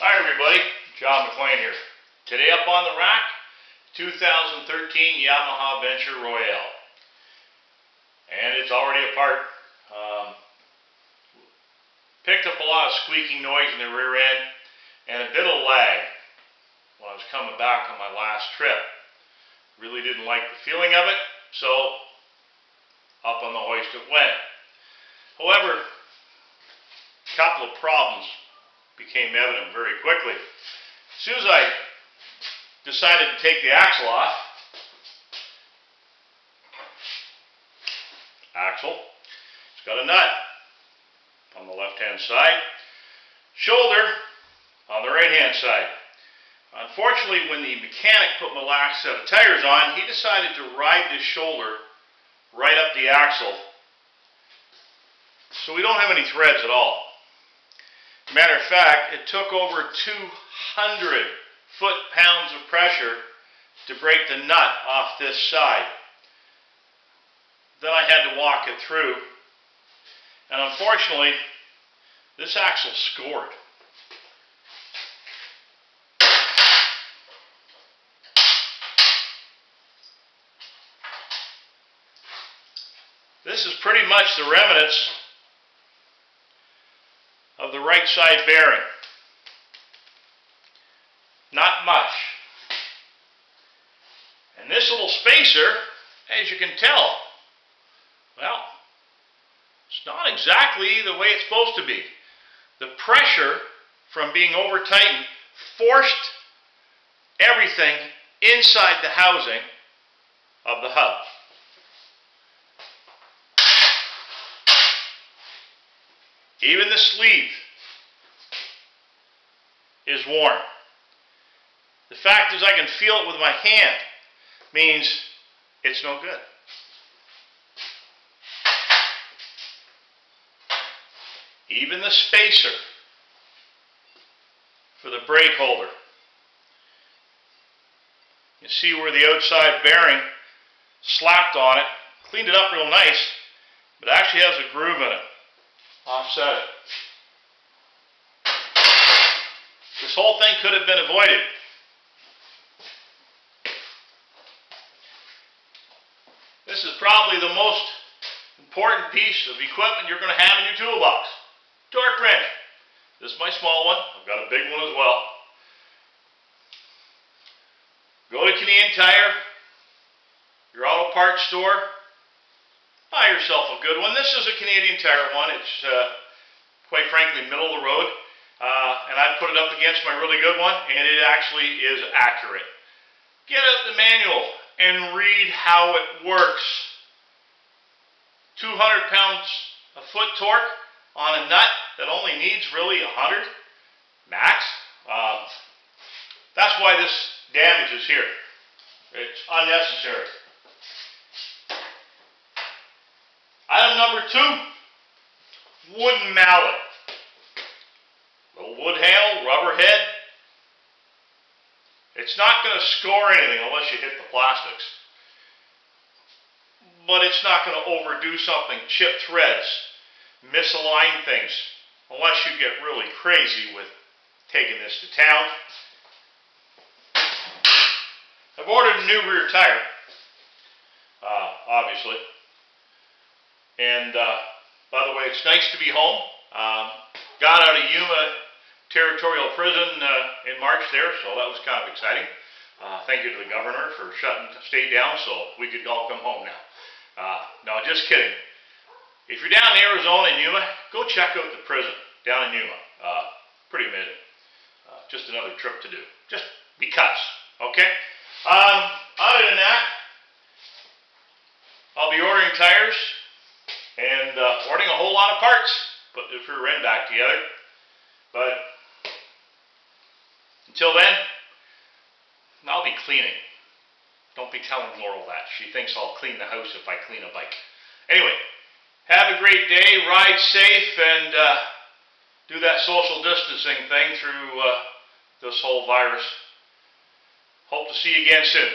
Hi everybody, John McClean here. Today up on the rack, 2013 Yamaha Venture Royale. And it's already apart. Picked up a lot of squeaking noise in the rear end and a bit of lag when I was coming back on my last trip. Really didn't like the feeling of it, so up on the hoist it went. However, a couple of problems became evident very quickly. As soon as I decided to take the axle off, it's got a nut on the left hand side, shoulder on the right hand side. Unfortunately, when the mechanic put my last set of tires on, he decided to ride this shoulder right up the axle, so we don't have any threads at all. Matter of fact, it took over 200 foot-pounds of pressure to break the nut off this side. Then I had to walk it through, and unfortunately, this axle scored. This is pretty much the remnants of the right side bearing. Not much. And this little spacer, as you can tell, well, it's not exactly the way it's supposed to be. The pressure from being over tightened forced everything inside the housing of the hub. Even the sleeve is worn. The fact is I can feel it with my hand, means it's no good. Even the spacer for the brake holder. You see where the outside bearing slapped on it, cleaned it up real nice, but it actually has a groove in it. Offset it. This whole thing could have been avoided. This is probably the most important piece of equipment you're going to have in your toolbox. Torque wrench. This is my small one. I've got a big one as well. Go to Canadian Tire, your auto parts store. Buy yourself a good one. This is a Canadian Tire one. It's quite frankly middle of the road. And I put it up against my really good one, and it actually is accurate. Get out the manual and read how it works. 200 pounds of foot torque on a nut that only needs really 100 max. That's why this damage is here. It's unnecessary. Item number 2, wooden mallet. Little wood handle, rubber head. It's not going to score anything unless you hit the plastics. But it's not going to overdo something, chip threads, misalign things, unless you get really crazy with taking this to town. I've ordered a new rear tire, obviously. And by the way, it's nice to be home. Got out of Yuma Territorial Prison in March there, so that was kind of exciting. Thank you to the governor for shutting the state down so we could all come home now. No, just kidding. If you're down in Arizona in Yuma, go check out the prison down in Yuma. Pretty amazing. Just another trip to do. Just because. Okay? Other than that, I'll be ordering tires and ordering a whole lot of parts, put the rear end back together. But until then, I'll be cleaning. Don't be telling Laurel that. She thinks I'll clean the house if I clean a bike. Anyway, have a great day, ride safe, and do that social distancing thing through this whole virus. Hope to see you again soon.